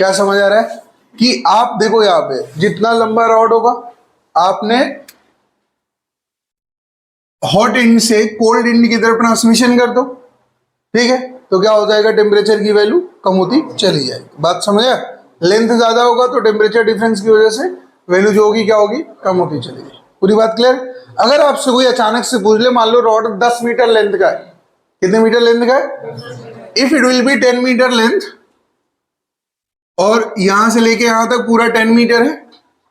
क्या समझ आ रहा है कि आप देखो यहां पे जितना लंबा रॉड होगा आपने हॉट एंड से कोल्ड एंड की तरफ ट्रांसमिशन कर दो, ठीक है, तो क्या हो जाएगा, टेम्परेचर की वैल्यू कम होती चली जाएगी। बात समझ आया? लेंथ ज्यादा होगा तो टेम्परेचर डिफरेंस की वजह से वैल्यू जो होगी क्या होगी, कम होती चली जाएगी। पूरी बात क्लियर? अगर आपसे कोई अचानक से पूछ ले, मान लो रॉड 10 मीटर लेंथ का है, कितने मीटर लेंथ का है, if it will be 10 metre length और यहां से लेके यहां तक पूरा 10 मीटर है,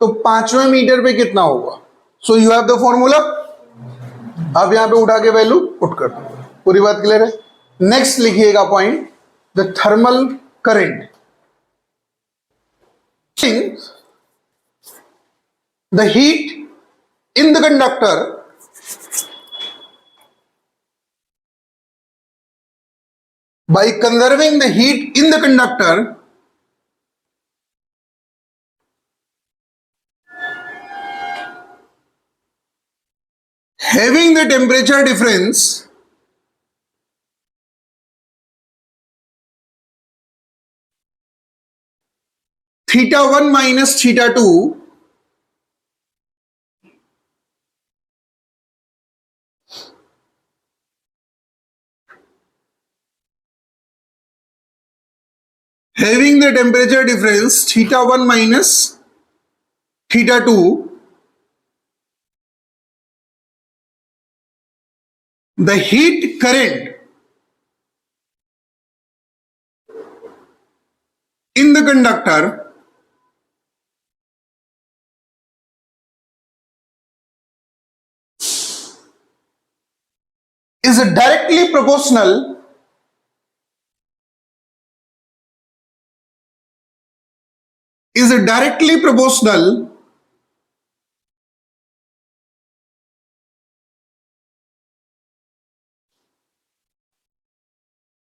तो 5वें मीटर पे कितना होगा? So you have the formula, आप यहां पे उठा के वैल्यू पुट कर दो। पूरी बात क्लियर है? नेक्स्ट लिखिएगा point, the thermal current, the heat in the conductor by conserving the heat in the conductor having the temperature difference theta 1 minus theta 2 having the temperature difference theta 1 minus theta 2 the heat current in the conductor is directly proportional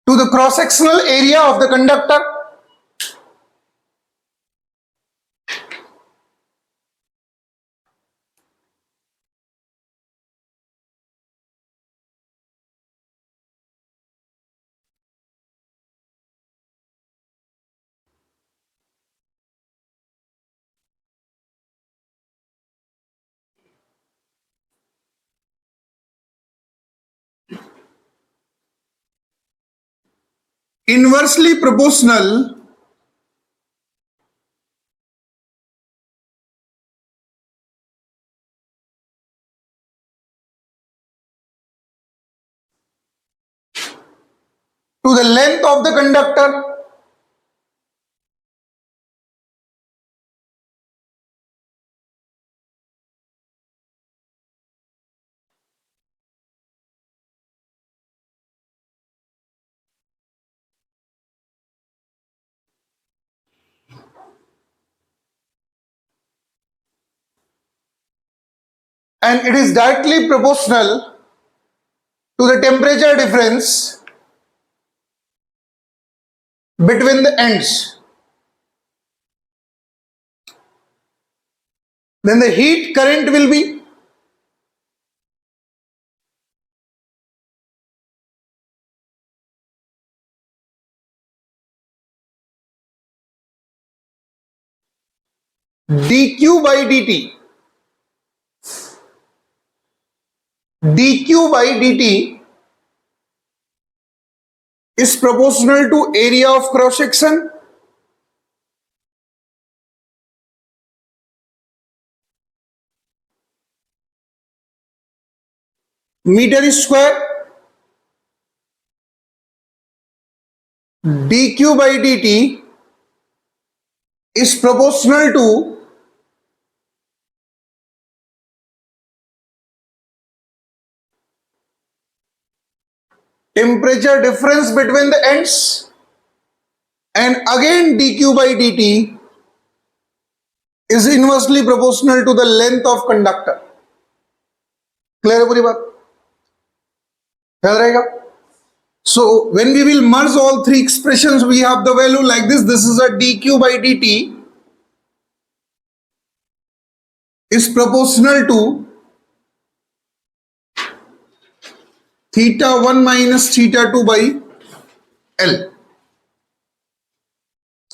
to the cross sectional area of the conductor. Inversely proportional to the length of the conductor. And it is directly proportional to the temperature difference between the ends. Then the heat current will be dq by dt. dq by dt is proportional to area of cross section meter square. dq by dt is proportional to temperature difference between the ends, and again dq by dt is inversely proportional to the length of conductor. Clear है पूरी बात? याद रहेगा? So when we will merge all three expressions, we have the value like this. This is a dq by dt is proportional to theta 1 minus theta 2 by L.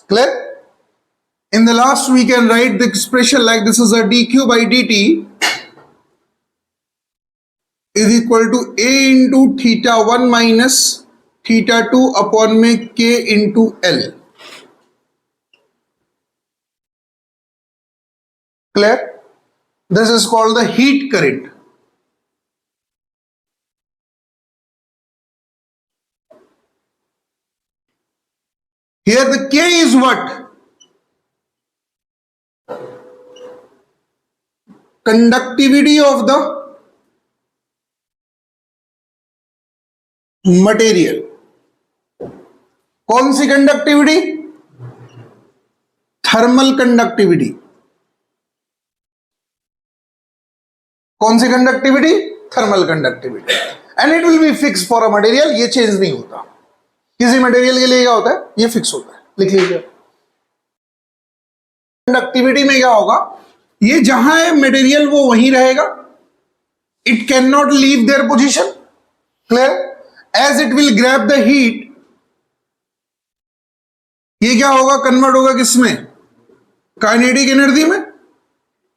Clear? In the last, we can write the expression like this: is a dq by dt is equal to a into theta 1 minus theta 2 upon में k into L. Clear? This is called the heat current. Here the K is what? Conductivity of the material. कौन सी conductivity? Thermal conductivity. कौन सी conductivity? Thermal conductivity. And it will be fix for a material. ये change नहीं होता. किसी material के लिए क्या होता है? ये फिक्स होता है. लिख लीजिए. कंडक्टिविटी में क्या होगा? ये जहां है मटेरियल वो वहीं रहेगा. It can not leave their position. Clear? As it will grab the heat, ये क्या होगा? कन्वर्ट होगा किसमें? काइनेटिक एनर्जी में.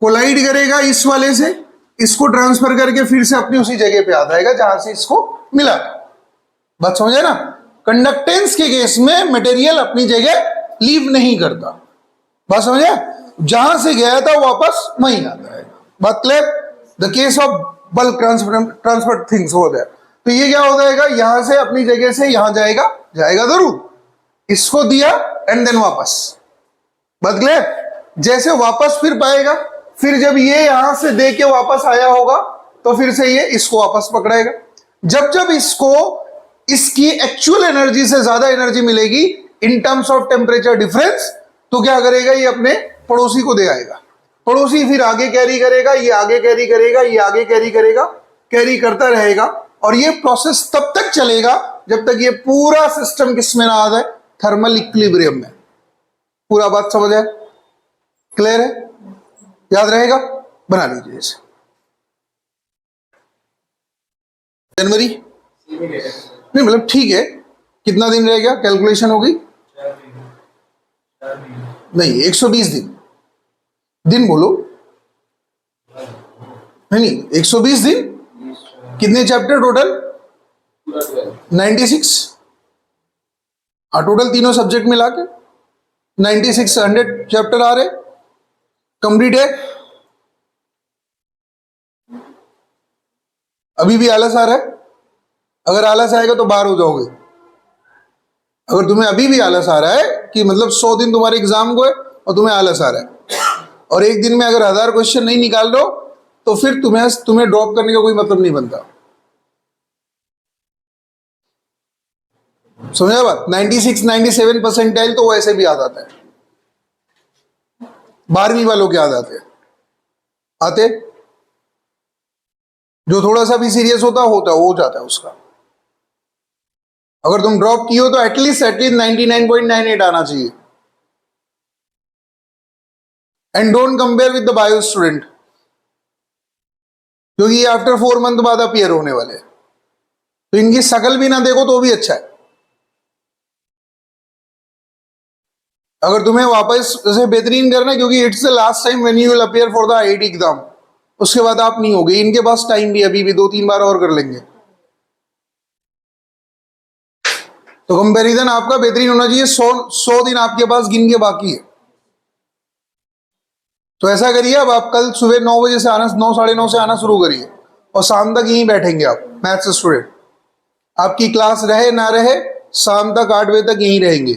कोलाइड करेगा इस वाले से, इसको ट्रांसफर करके फिर से अपनी उसी जगह पे आ जाएगा जहां से इसको मिला. बात समझे ना? कंडक्टेंस के केस में मटेरियल अपनी जगह लीव नहीं करता. बात समझे? जहां से गया था वापस वहीं आता है. बात clear? The case of bulk transfer things हो गया. तो ये क्या हो जाएगा? यहां से अपनी जगह से यहां जाएगा जरूर. इसको दिया एंड देन वापस. बात क्लियर? जैसे वापस फिर पाएगा, फिर जब ये यहां से दे के वापस आया होगा तो फिर से ये इसको वापस पकड़ाएगा. जब जब इसको इसकी एक्चुअल एनर्जी से ज्यादा एनर्जी मिलेगी in terms of temperature difference, तो क्या करेगा? ये अपने पड़ोसी को दे आएगा. पड़ोसी फिर आगे कैरी करेगा, ये आगे कैरी करेगा, ये आगे कैरी करेगा, कैरी करता रहेगा. और ये प्रोसेस तब तक चलेगा जब तक ये पूरा सिस्टम किसमें ना आ जाए? थर्मल इक्विलिब्रियम में. पूरा बात समझ आए? क्लियर है? याद रहेगा? बना लीजिए इसे. जनवरी नहीं, मतलब ठीक है. कितना दिन रह गया? कैलकुलेशन हो गई? नहीं, 120 दिन. दिन बोलो. नहीं, 120 दिन. कितने चैप्टर टोटल? 96. हाँ, टोटल तीनों सब्जेक्ट मिला के 96 100 चैप्टर आ रहे. कंप्लीट है. अभी भी आलस आ रहा है? अगर आलस आएगा तो बाहर हो जाओगे. अगर तुम्हें अभी भी आलस आ रहा है कि मतलब 100 दिन तुम्हारे एग्जाम को है और तुम्हें आलस आ रहा है और एक दिन में अगर 1000 क्वेश्चन नहीं निकाल रहे हो तो फिर तुम्हें ड्रॉप करने का कोई मतलब नहीं बनता. समझा बात? 96 97 परसेंटाइल तो वैसे भी आ जाता है. 12वीं वालों के आ जाते हैं. आते जो थोड़ा सा भी सीरियस होता हो जाता है उसका. अगर तुम ड्रॉप की हो तो एटलीस्ट 99.98 आना चाहिए. And don't compare with the bio student, क्योंकि आफ्टर 4 मंथ बाद अपीयर होने वाले हैं. तो इनकी शकल भी ना देखो तो भी अच्छा है. अगर तुम्हें वापस जैसे बेहतरीन करना है, क्योंकि it's the last time when you will appear for the IIT exam. उसके बाद आप नहीं होगे. इनके पास टाइम भी अभी भी 2-3 बार और कर लेंगे. तो कंपैरिजन आपका बेहतरीन होना चाहिए. 100 दिन आपके पास गिन के बाकी है. तो ऐसा करिए, अब आप कल सुबह 9 बजे से आना, 9 साढ़े 9 से आना शुरू करिए और शाम तक यहीं बैठेंगे आप मैथ्स स्टूडेंट. आपकी क्लास रहे ना रहे, शाम तक 8 बजे तक यहीं रहेंगे.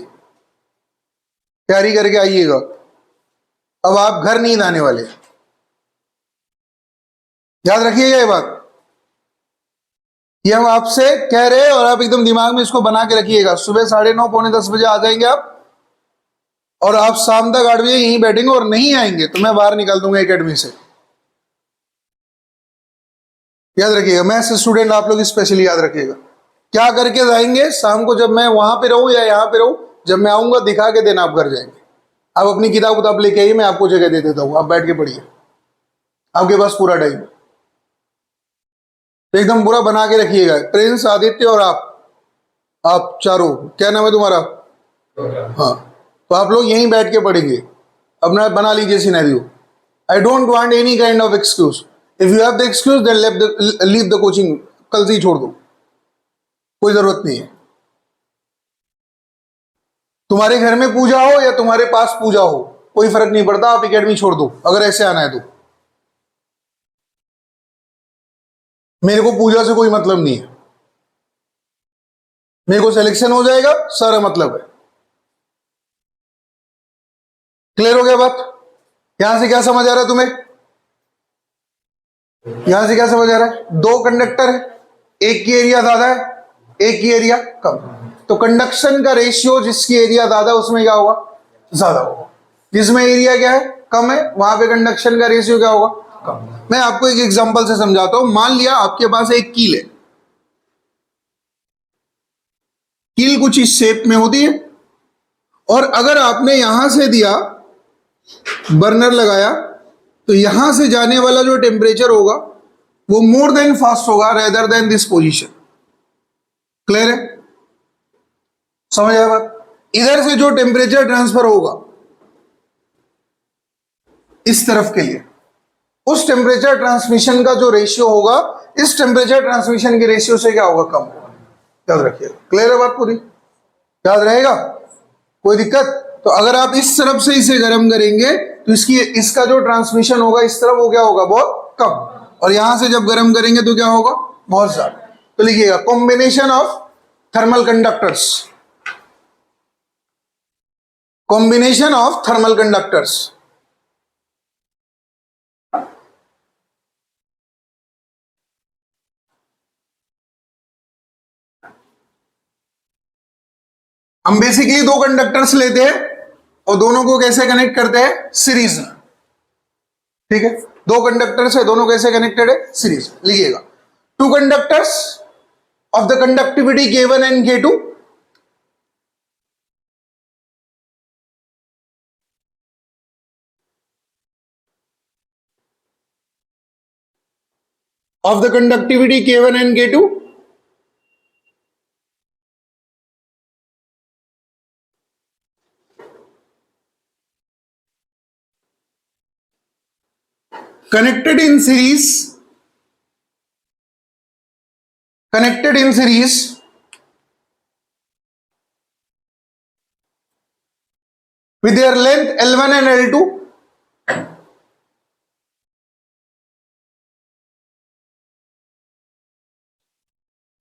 तैयारी करके आइएगा. अब आप घर नहीं आने वाले. याद रखिएगा ये बात. ये हम आपसे कह रहे हैं और आप एकदम दिमाग में इसको बना के रखिएगा. सुबह 9:30 पौने 10 बजे आ जाएंगे आप और आप शाम तक 8 बजे यहीं बैठेंगे. और नहीं आएंगे तो मैं बाहर निकाल दूंगा एकेडमी से. याद रखिएगा. मैथ्स स्टूडेंट आप लोग स्पेशली याद रखिएगा. क्या करके जाएंगे शाम को? जब मैं वहां पे रहूं या यहाँ पे रहूं, जब मैं आऊंगा दिखा के देना आप घर जाएंगे. आप अपनी किताब लेके आइए, मैं आपको जगह दे देता हूं. आप बैठ के पढ़िए. आपके पास पूरा टाइम. तो एकदम पूरा बना के रखिएगा. प्रिंस, आदित्य और आप चारों. क्या नाम है तुम्हारा? हाँ. तो आप लोग यहीं बैठ के पढ़ेंगे अपना बना लीजिए scenario. I don't want any kind of excuse, if you have the excuse then leave the coaching, कल से ही छोड़ दो, कोई जरूरत नहीं है। तुम्हारे घर में पूजा हो या तुम्हारे पास पूजा हो, कोई फर्क नहीं पड़ता, आप एकेडमी छोड़ दो अगर ऐसे आना है तो। मेरे को पूजा से कोई मतलब नहीं है, मेरे को सिलेक्शन हो जाएगा सारा मतलब है। क्लियर हो गया बात? यहां से क्या समझ आ रहा है तुम्हें? यहां से क्या समझ आ रहा है? दो कंडक्टर है, एक की एरिया ज्यादा है, एक की एरिया कम, तो कंडक्शन का रेशियो जिसकी एरिया ज्यादा उसमें क्या होगा? ज्यादा होगा। जिसमें एरिया क्या है? कम है, वहां पे कंडक्शन का रेशियो क्या होगा? कम। मैं आपको एक एग्जांपल से समझाता हूं। मान लिया आपके पास एक कील है, कील कुछ इस शेप में होती है, और अगर आपने यहां से दिया, बर्नर लगाया, तो यहां से जाने वाला जो टेम्परेचर होगा वो मोर देन फास्ट होगा rather than this position. Clear है? समझ आया बात? इधर से जो टेम्परेचर ट्रांसफर होगा इस तरफ के लिए, उस टेम्परेचर ट्रांसमिशन का जो रेशियो होगा इस टेम्परेचर ट्रांसमिशन के रेशियो से क्या होगा? कम होगा। याद रखिएगा। क्लियर है बात पूरी? याद रहेगा? कोई दिक्कत? तो अगर आप इस तरफ से इसे गर्म करेंगे तो इसका जो ट्रांसमिशन होगा इस तरफ, वो क्या होगा? बहुत कम। और यहां से जब गर्म करेंगे तो क्या होगा? बहुत ज्यादा। तो लिखिएगा combination of thermal conductors, combination of thermal conductors. हम बेसिकली दो कंडक्टर्स लेते हैं और दोनों को कैसे कनेक्ट करते हैं? सीरीज में। ठीक है, दो कंडक्टर्स है, दोनों कैसे कनेक्टेड है? सीरीज। लिखिएगा two conductors of the conductivity K1 and K2 of the conductivity K1 and K2 connected in series with their length L1 and L2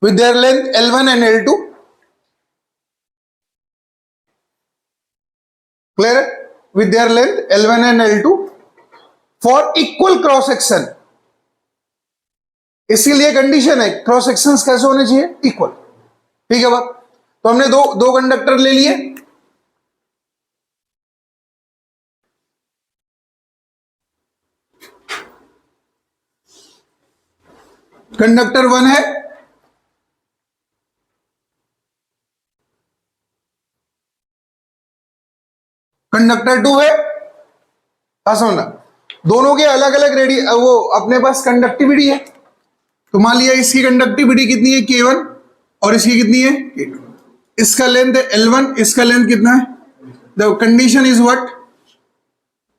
with their length L1 and L2. Clear? With their length L1 and L2 for equal cross section. इसके लिए condition है cross sections कैसे होने चाहिए? Equal. ठीक है बात? तो हमने दो कंडक्टर ले लिए, कंडक्टर 1 है, कंडक्टर 2 है। समझना, दोनों के अलग अलग वो अपने पास कंडक्टिविटी है। तो मान लिया इसकी कंडक्टिविटी कितनी है? K1, और इसकी कितनी है? K2। इसका लेंथ है L1, इसका लेंथ कितना है? The condition is what?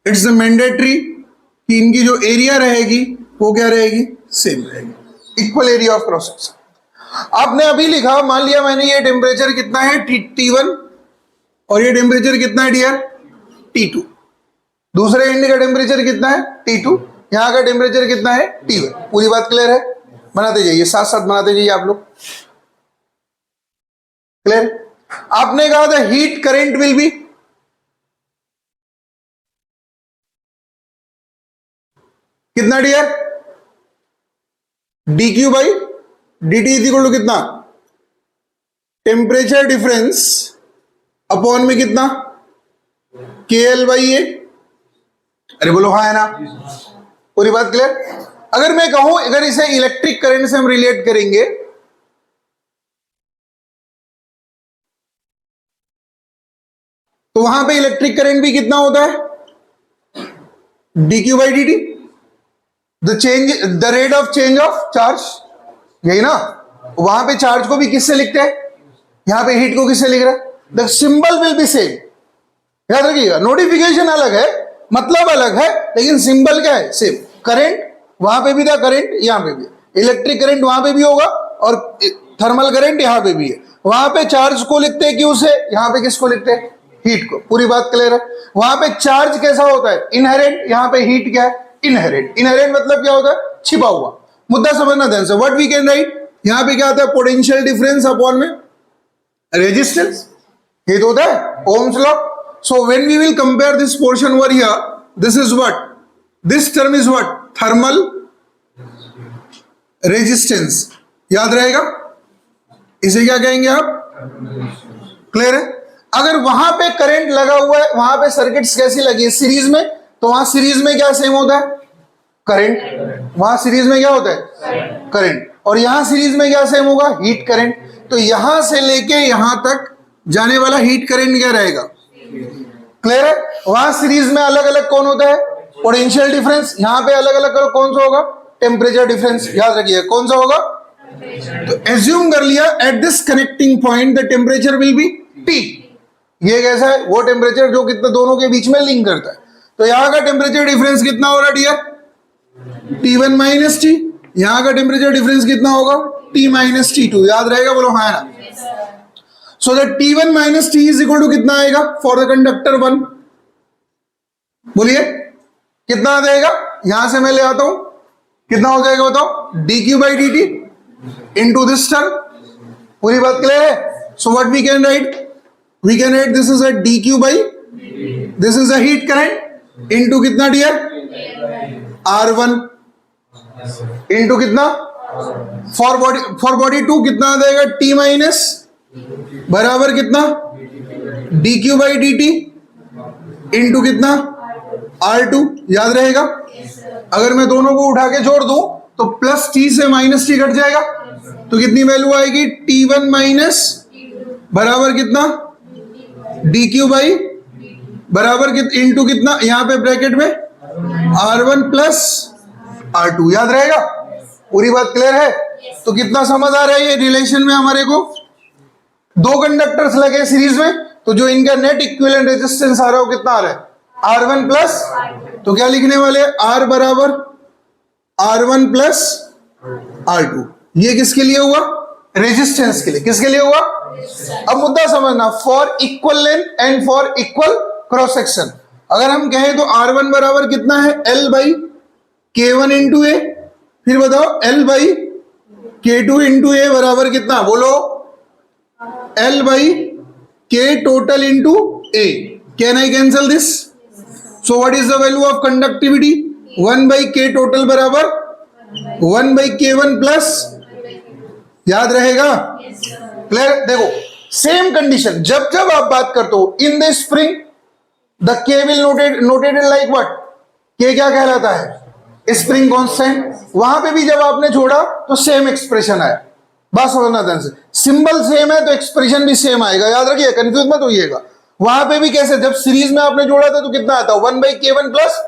It's mandatory कि इनकी जो एरिया रहेगी वो क्या रहेगी? सेम रहेगी, equal area of cross section. आपने अभी लिखा, मान लिया मैंने, ये टेम्परेचर कितना है? T1, और ये टेम्परेचर कितना है डियर? T2। दूसरे एंड का टेम्परेचर कितना है? T2। यहां का टेम्परेचर कितना है? T1। पूरी बात क्लियर है? बनाते जाइए, साथ साथ बनाते जाइए आप लोग। क्लियर? आपने कहा था हीट करंट विल बी, कितना dear? dq by dt is equal to कितना? टेम्परेचर डिफरेंस अपॉन में कितना? KL by A. अरे बोलो हाँ है ना? पूरी बात क्लियर? अगर मैं कहूं, अगर इसे इलेक्ट्रिक करंट से हम रिलेट करेंगे, तो वहां पे इलेक्ट्रिक करंट भी कितना होता है? dq by dt, the rate of change of charge, यही ना? वहां पे चार्ज को भी किससे लिखते हैं? यहां पे हीट को किससे लिख रहा है? The symbol will be same. याद रखिएगा, नोटिफिकेशन अलग है मतलब अलग है लेकिन सिंबल क्या है, सेम। करंट वहां पे भी था, करंट यहां पे भी, इलेक्ट्रिक करंट वहां पे भी होगा और थर्मल करंट यहां पे भी है। वहां पे चार्ज को लिखते हैं क्यू से, यहां पे किसको लिखते हैं, हीट को। पूरी बात क्लियर है। वहां पे चार्ज कैसा होता है, इनहेरेंट, यहां पे हीट क्या है, इनहेरेंट। इनहेरेंट मतलब क्या होता है, छिपा हुआ। मुद्दा समझना ध्यान से। व्हाट वी कैन राइट, यहां पे क्या आता है, पोटेंशियल डिफरेंस अपॉन में रेजिस्टेंस, ये तो होता है Ohm's law. So when we will compare this portion over here, this is what, this term is what, thermal resistance. याद रहेगा, इसे क्या कहेंगे आप, क्लियर है। अगर वहां पे करंट लगा हुआ है, वहां पे सर्किट्स कैसी लगी है, सीरीज में, तो वहां सीरीज में क्या सेम होता है, करंट। वहां सीरीज में क्या होता है, करंट। और यहां सीरीज में क्या सेम होगा, हीट करंट। तो यहां से लेके यहां तक जाने वाला हीट करंट क्या रहेगा, क्लियर है। वहां सीरीज में अलग अलग कौन होता है, पोटेंशियल डिफरेंस। यहां पे अलग अलग कौन सा होगा, टेम्परेचर डिफरेंस। याद रखिए कौन सा होगा। तो एज्यूम कर लिया at this connecting point the temperature will be T. ये कैसा है, वो टेम्परेचर जो कितना दोनों के बीच में लिंक करता है। तो यहां का टेम्परेचर डिफरेंस कितना हो रहा है डियर, T1 माइनस टी। यहां का टेम्परेचर डिफरेंस कितना होगा, T माइनस T2। याद रहेगा, बोलो हाँ ना। So that T1 minus T is equal to कितना आएगा फॉर द कंडक्टर 1, बोलिए कितना आ जाएगा। यहां से मैं ले आता हूं, कितना हो जाएगा बताओ, dq by dt into this term. पूरी बात क्लियर है। So what we can write, we can write this is a dq by, this is a heat current into कितना डियर, R1 इंटू कितना, फॉर बॉडी 2 कितना आ जाएगा, T माइनस बराबर कितना, dq बाई dt इंटू कितना, R2। याद रहेगा। अगर मैं दोनों को उठा के जोड़ दूं तो प्लस टी से माइनस टी घट जाएगा, तो कितनी वैल्यू आएगी, T1 माइनस बराबर कितना, dq बाई बराबर इंटू कितना, यहां पे ब्रैकेट में R1 प्लस R2। याद रहेगा, पूरी बात क्लियर है। तो कितना समझ आ रहा है ये रिलेशन में हमारे को, दो कंडक्टर्स लगे सीरीज में, तो जो इनका नेट इक्विवेलेंट रेजिस्टेंस आ रहा है वो कितना आ रहा है, R1 प्लस, तो क्या लिखने वाले, R बराबर R1 प्लस R2। ये किसके लिए हुआ, रेजिस्टेंस के लिए। किसके लिए हुआ, अब मुद्दा समझना, for equal length and for equal cross section. अगर हम कहें तो R1 बराबर कितना है, L बाई K1 इंटू ए, फिर बताओ L बाई K2 इंटू ए बराबर कितना, बोलो L by K total into A. Can I cancel this, so what is the value of conductivity, 1 by K total बराबर 1 बाई K1 प्लस। याद रहेगा, clear. देखो same condition, जब जब आप बात करते हो इन द स्प्रिंग, द के विल नोटेड लाइक व्हाट, के क्या कहलाता है, स्प्रिंग कांस्टेंट। वहां पे भी जब आपने जोड़ा तो सेम एक्सप्रेशन आया। बात समझना ध्यान से, सिंबल सेम है तो एक्सप्रेशन भी सेम आएगा। याद रखिए, कंफ्यूज मत होइएगा। वहां पे भी कैसे, जब सीरीज में आपने जोड़ा था तो कितना आता है, 1 by K1 plus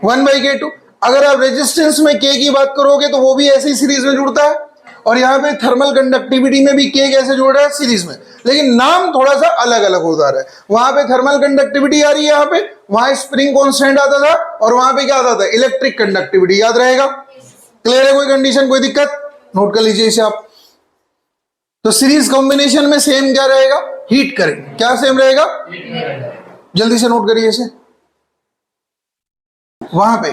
1 by K2। अगर आप रेजिस्टेंस में के की बात करोगे तो वो भी ऐसे ही सीरीज में जुड़ता है। और यहाँ पे थर्मल कंडक्टिविटी में भी के कैसे जोड़ रहा है, सीरीज में, लेकिन नाम थोड़ा सा अलग अलग होता रहा है। वहां पे थर्मल कंडक्टिविटी आ रही है, यहाँ पे वहां स्प्रिंग कांस्टेंट आता था, और वहां पे क्या आता था, इलेक्ट्रिक कंडक्टिविटी। याद रहेगा, क्लियर है, कोई कंडीशन कोई दिक्कत, नोट कर लीजिए इसे आप। तो सीरीज कॉम्बिनेशन में सेम क्या रहेगा, हीट करंट क्या सेम रहेगा, जल्दी से नोट करिए इसे। वहां पे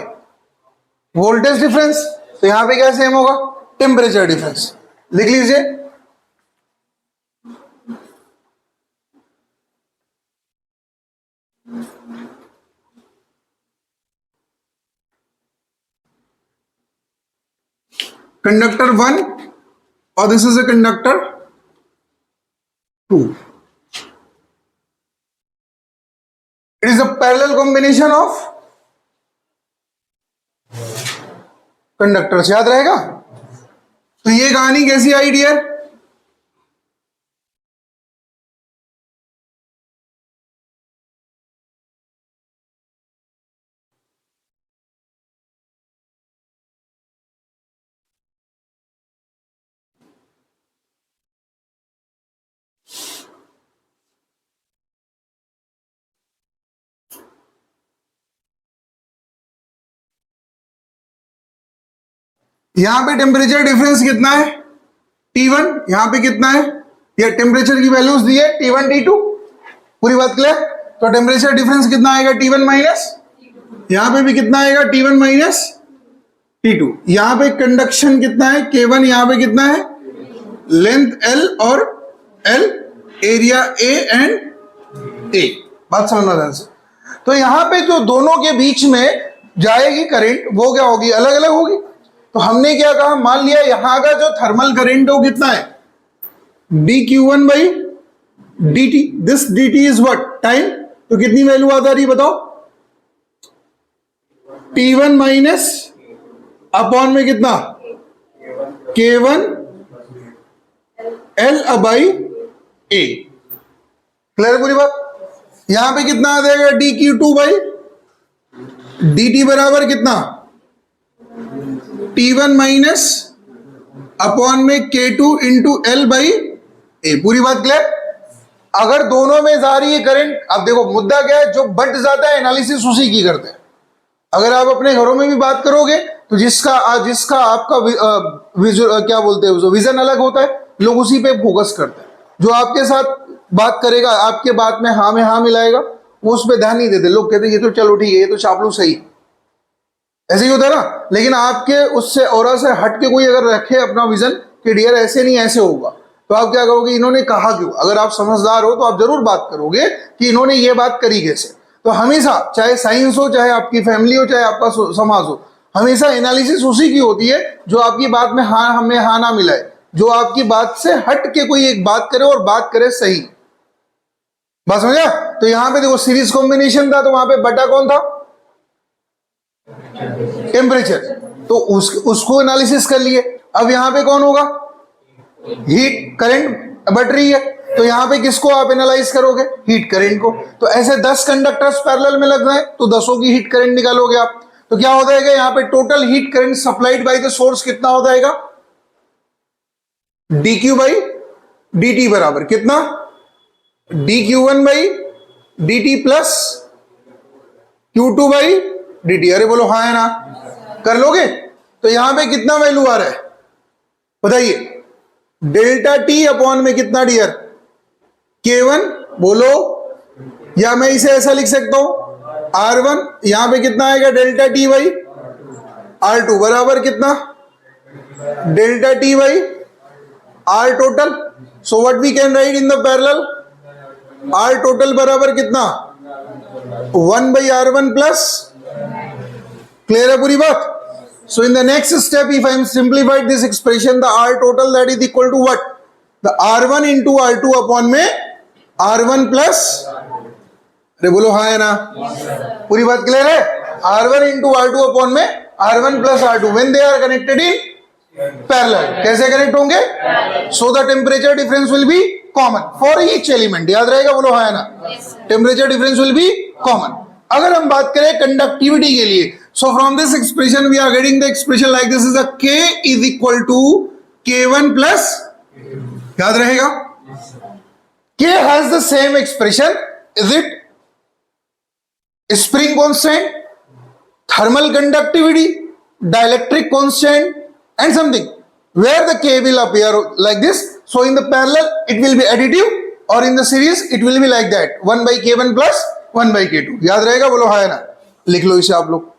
वोल्टेज डिफरेंस, तो यहां पे क्या सेम होगा, टेम्परेचर डिफरेंस। लिख लीजिए, कंडक्टर 1 और this is a conductor 2। It is a parallel combination of conductors. याद रहेगा। तो ये कहानी कैसी आई डियर, यहां पे टेम्परेचर डिफरेंस कितना है T1, यहां पे कितना है, ये टेम्परेचर की वैल्यूज दी है T1 T2, पूरी बात क्लियर। तो टेम्परेचर डिफरेंस कितना आएगा T1 माइनस, यहां पे भी कितना आएगा T1 माइनस T2। यहां पे कंडक्शन कितना है K1, यहां पे कितना है लेंथ L और L, area A and A, बात समझना ध्यान से। तो यहां पे जो दोनों के बीच में जाएगी करंट वो क्या होगी, अलग अलग होगी। तो हमने क्या कहा, मान लिया यहां का जो थर्मल करंट है वो कितना है dQ1 by dt, this dt is what time, तो कितनी वैल्यू आ जा रही बताओ, T1 माइनस अपॉन में कितना K1 L by A, clear पूरी बात। यहां पे कितना आ जाएगा dQ2 बाई dt बराबर कितना T1 माइनस अपॉन में K2 into L by A, पूरी बात क्लियर। अगर दोनों में जा रही है करंट, अब देखो मुद्दा क्या है, जो बट जाता है एनालिसिस उसी की करते हैं। अगर आप अपने घरों में भी बात करोगे तो जिसका आपका क्या बोलते हैं विजन अलग होता है, लोग उसी पे फोकस करते हैं। जो आपके साथ बात करेगा, आपके बात में हाँ मिलाएगा, वो उस पर ध्यान नहीं देते। लोग कहते हैं ये तो चलो ठीक है, ये तो चापलूस सही, ऐसे ही होता है ना। लेकिन आपके उससे और से हट के कोई अगर रखे अपना विजन कि डियर ऐसे नहीं ऐसे होगा, तो आप क्या करोगे, इन्होंने कहा क्यों। अगर आप समझदार हो तो आप जरूर बात करोगे कि इन्होंने ये बात करी कैसे। तो हमेशा चाहे साइंस हो, चाहे आपकी फैमिली हो, चाहे आपका समाज हो, हमेशा एनालिसिस उसी की होती है जो आपकी बात में हमें हाँ ना मिलाए, जो आपकी बात से हट के कोई एक बात करे और बात करे सही। बात समझा। तो यहां पे देखो सीरीज कॉम्बिनेशन था, तो वहां पे बटा कौन था, टेम्परेचर, तो उसको एनालिसिस कर लिए। अब यहां पे कौन होगा, हीट करंट बढ़ रही है, तो यहां पे किसको आप एनालाइज करोगे, हीट करंट को। तो ऐसे 10 कंडक्टर्स पैरेलल में लग जाए तो 10 की हीट करंट निकालोगे आप, तो क्या हो जाएगा, यहां पे total heat current supplied by the source कितना हो जाएगा, dq बाई dt बराबर कितना, dq1 by dt plus q2 by dt। अरे बोलो हाँ है ना, कर लोगे। तो यहां पे कितना वैल्यू आ रहा है बताइए, डेल्टा टी अपॉन में कितना डियर, K1 बोलो, या मैं इसे ऐसा लिख सकता हूं R1, यहां पे कितना आएगा डेल्टा टी बाई R2 बराबर कितना, delta T by R total. So what we can write in the parallel, R total बराबर कितना 1 बाई R1 प्लस, क्लियर है पूरी बात। So in the next step, if I am simplified this expression, the R total that is equal to what? The R1 into R2 upon में R1 plus, अरे बोलो हाँ है ना, पूरी बात क्लियर है। R1 into R2 upon में R1 plus R2 when they are connected in parallel, कैसे कनेक्ट होंगे, so the temperature difference will be common for each element, याद रहेगा, बोलो हाँ है ना, temperature difference will be common। अगर हम बात करें कंडक्टिविटी के लिए, so from this expression we are getting the expression like this is a K is equal to K1 plus, याद रहेगा, K has the same expression, is it spring constant, thermal conductivity, dielectric constant and something where the K will appear like this. So in the parallel it will be additive or in the series it will be like that 1 by K1 plus 1 by K2, याद रहेगा, बोलो हाँ है ना, लिख लो इसे आप लोग।